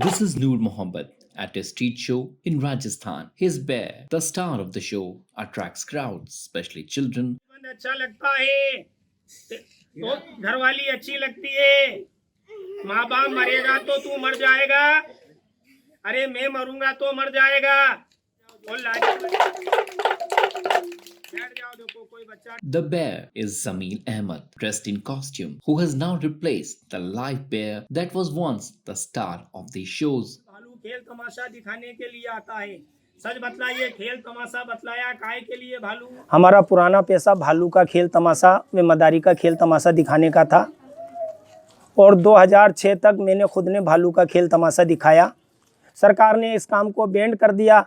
This is Noor Mohammed at a street show in Rajasthan. His bear, the star of the show, attracts crowds, especially children. अच्छा लगता है तो घरवाली अच्छी लगती है। माँ बाप मरेगा तो तू मर जाएगा, अरे मैं मरूंगा तो मर जाएगा। और The bear is Zamil Ahmed, dressed in costume, who has now replaced the live bear that was once the star of these shows. भालू खेल तमाशा दिखाने के लिए आता है। सच बतलाइए, खेल तमाशा बतलाया काहे के लिए भालू? हमारा पुराना पेशा भालू का खेल तमाशा में मदारी का खेल तमाशा दिखाने का था और 2006 तक मैंने खुद ने भालू का खेल तमाशा दिखाया। सरकार ने इस काम को बैंड कर दिया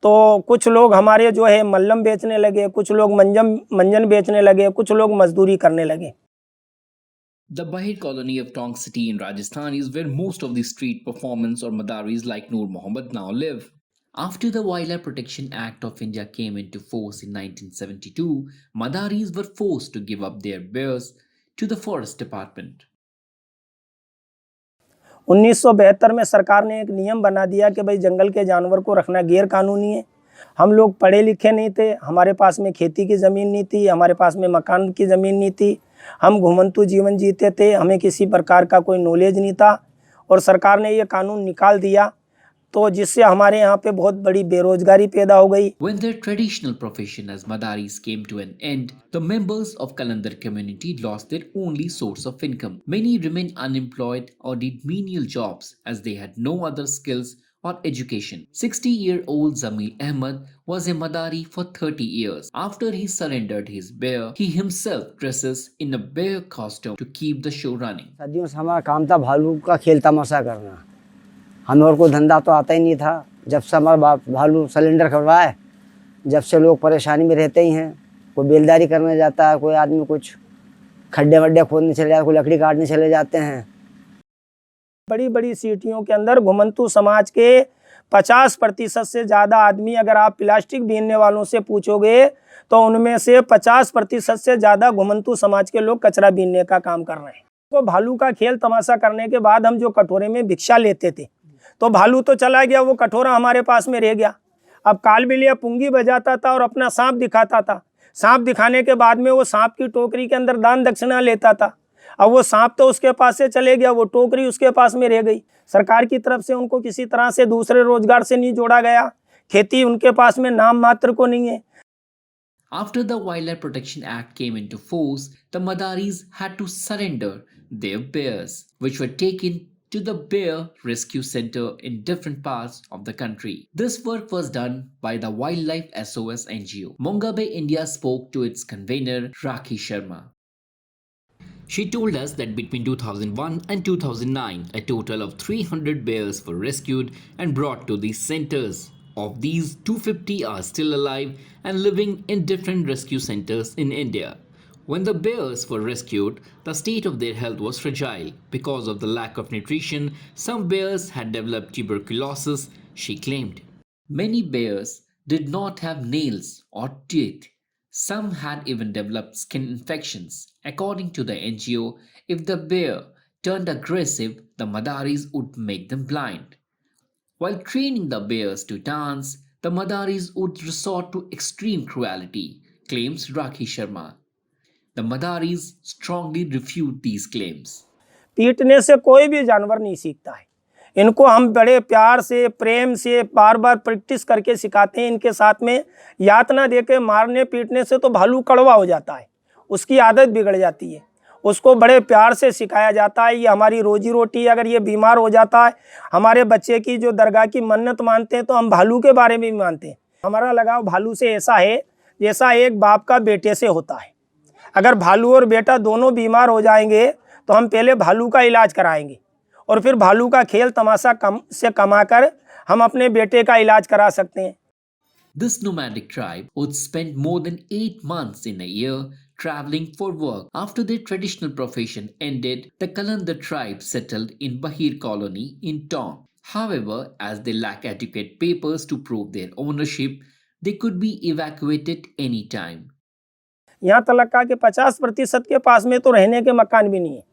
तो कुछ लोग हमारे जो है मल्लम बेचने लगे, कुछ लोग मंजन बेचने लगे, कुछ लोग मजदूरी करने लगे। The Bahir colony of Tong City in Rajasthan is where most of the street performance or madaris like Noor Mohammed now live. After the Wildlife Protection Act of India came into force in 1972, madaris were forced to give up their bears to the forest department. 1972 में सरकार ने एक नियम बना दिया कि भाई जंगल के जानवर को रखना गैर कानूनी है। हम लोग पढ़े लिखे नहीं थे, हमारे पास में खेती की ज़मीन नहीं थी, हमारे पास में मकान की ज़मीन नहीं थी, हम घुमंतु जीवन जीते थे, हमें किसी प्रकार का कोई नॉलेज नहीं था और सरकार ने ये कानून निकाल दिया तो जिससे हमारे यहाँ पे बहुत बड़ी बेरोजगारी पैदा हो गई। When their traditional profession as madaris came to an end, the members of Kalandar community lost their only source of income. Many remained unemployed or did menial jobs as they had no other skills or education. 60-year-old Zamil Ahmed was a madari for 30 years. After he surrendered his bear, he himself dresses in a bear costume to keep the show running. सदियों से हमारा काम था भालू का खेल तमाशा करना। हमें और कोई धंधा तो आता ही नहीं था। जब से हमारा बाप भालू सिलेंडर करवाए, जब से लोग परेशानी में रहते ही हैं। कोई बेलदारी करने जाता है, कोई आदमी कुछ खड्डे वड्डे खोदने चले जाते, कोई लकड़ी काटने चले जाते हैं। बड़ी बड़ी सिटियों के अंदर घुमंतु समाज के 50% से ज़्यादा आदमी, अगर आप प्लास्टिक बीनने वालों से पूछोगे तो उनमें से 50% से ज़्यादा घुमंतु समाज के लोग कचरा बीनने का काम कर रहे हैं। तो भालू का खेल तमाशा करने के बाद हम जो कटोरे में भिक्षा लेते थे तो भालू तो चला गया, वो कटोरा हमारे पास में रह गया। अब कालबिलिया पुंगी बजाता था और अपना सांप दिखाता था। सांप दिखाने के बाद में वो सांप की टोकरी के अंदर दान दक्षिणा लेता था। अब वो सांप तो उसके पास से चले गया, वो टोकरी उसके पास में रह गई। सरकार की तरफ से उनको किसी तरह से दूसरे रोजगार से नहीं जोड़ा गया, खेती उनके पास में नाम मात्र को नहीं है। After the Wildlife Protection Act came into force, the madaris had to surrender their bears, which were taken to the Bear Rescue Center in different parts of the country. This work was done by the Wildlife SOS NGO. Mongabe India spoke to its convener Rakhi Sharma. She told us that between 2001 and 2009, a total of 300 bears were rescued and brought to these centers. Of these, 250 are still alive and living in different rescue centers in India. When the bears were rescued, the state of their health was fragile. Because of the lack of nutrition, some bears had developed tuberculosis, she claimed. Many bears did not have nails or teeth. Some had even developed skin infections. According to the NGO, if the bear turned aggressive, the madaris would make them blind. While training the bears to dance, the madaris would resort to extreme cruelty, claims Rakhi Sharma. The madaris strongly refute these claims. पीटने से कोई भी जानवर नहीं सीखता है। इनको हम बड़े प्यार से, प्रेम से बार बार प्रैक्टिस करके सिखाते हैं। इनके साथ में यातना देके मारने पीटने से तो भालू कड़वा हो जाता है, उसकी आदत बिगड़ जाती है। उसको बड़े प्यार से सिखाया जाता है, ये हमारी रोजी रोटी है। अगर ये बीमार हो जाता है, हमारे बच्चे की जो दरगाह की मन्नत मानते हैं तो हम भालू के बारे में भी मानते हैं। हमारा लगाव भालू से ऐसा है जैसा एक बाप का बेटे से होता है। अगर भालू और बेटा दोनों बीमार हो जाएंगे तो हम पहले भालू का इलाज कराएंगे और फिर भालू का खेल तमाशा कमाकर हम अपने बेटे का इलाज करा सकते हैं। This nomadic tribe would spend more than 8 months in a year traveling for work. After their traditional profession ended, the Kalandar tribe settled in Bahir colony in Tong. However, as they lack adequate papers to prove their ownership, they could be evacuated anytime. यहाँ तक का कि 50% के पास में तो रहने के मकान भी नहीं है।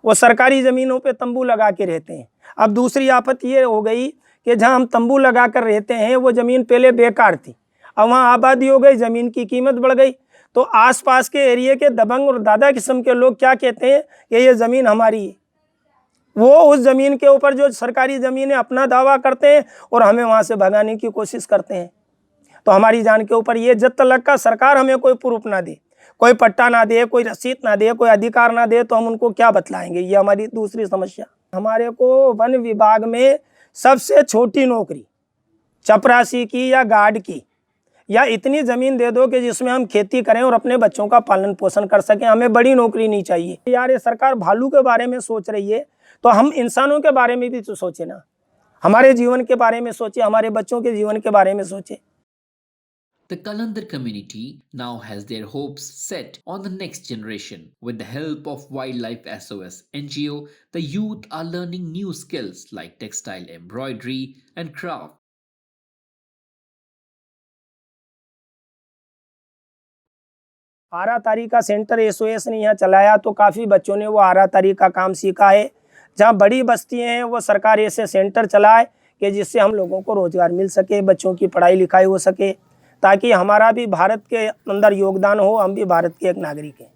वो सरकारी ज़मीनों पे तंबू लगा के रहते हैं। अब दूसरी आफत ये हो गई कि जहाँ हम तंबू लगा कर रहते हैं वो ज़मीन पहले बेकार थी, अब वहाँ आबादी हो गई, ज़मीन की कीमत बढ़ गई। तो आसपास के एरिया के दबंग और दादा किस्म के लोग क्या कहते हैं कि ये ज़मीन हमारी है। वो उस ज़मीन के ऊपर जो सरकारी ज़मीन है अपना दावा करते हैं और हमें वहाँ से भगाने की कोशिश करते हैं। तो हमारी जान के ऊपर ये जब तक का सरकार हमें कोई प्रूफ ना दे, कोई पट्टा ना दे, कोई रसीद ना दे, कोई अधिकार ना दे, तो हम उनको क्या बतलाएंगे। ये हमारी दूसरी समस्या। हमारे को वन विभाग में सबसे छोटी नौकरी चपरासी की या गार्ड की, या इतनी ज़मीन दे दो कि जिसमें हम खेती करें और अपने बच्चों का पालन पोषण कर सकें। हमें बड़ी नौकरी नहीं चाहिए। यार ये सरकार भालू के बारे में सोच रही है तो हम इंसानों के बारे में भी तो सोचे ना, हमारे जीवन के बारे में सोचे, हमारे बच्चों के जीवन के बारे में सोचे। The Kalandar community now has their hopes set on the next generation. With the help of Wildlife SOS NGO, the youth are learning new skills like textile embroidery and craft. आरा तारी का सेंटर SOS ने यहाँ चलाया तो काफ़ी बच्चों ने वो आरा तारी का काम सीखा है। जहाँ बड़ी बस्तियाँ हैं वो सरकार ऐसे सेंटर चलाए कि जिससे हम लोगों को रोज़गार मिल सके, बच्चों की पढ़ाई लिखाई हो सके, ताकि हमारा भी भारत के अंदर योगदान हो, हम भी भारत के एक नागरिक हैं।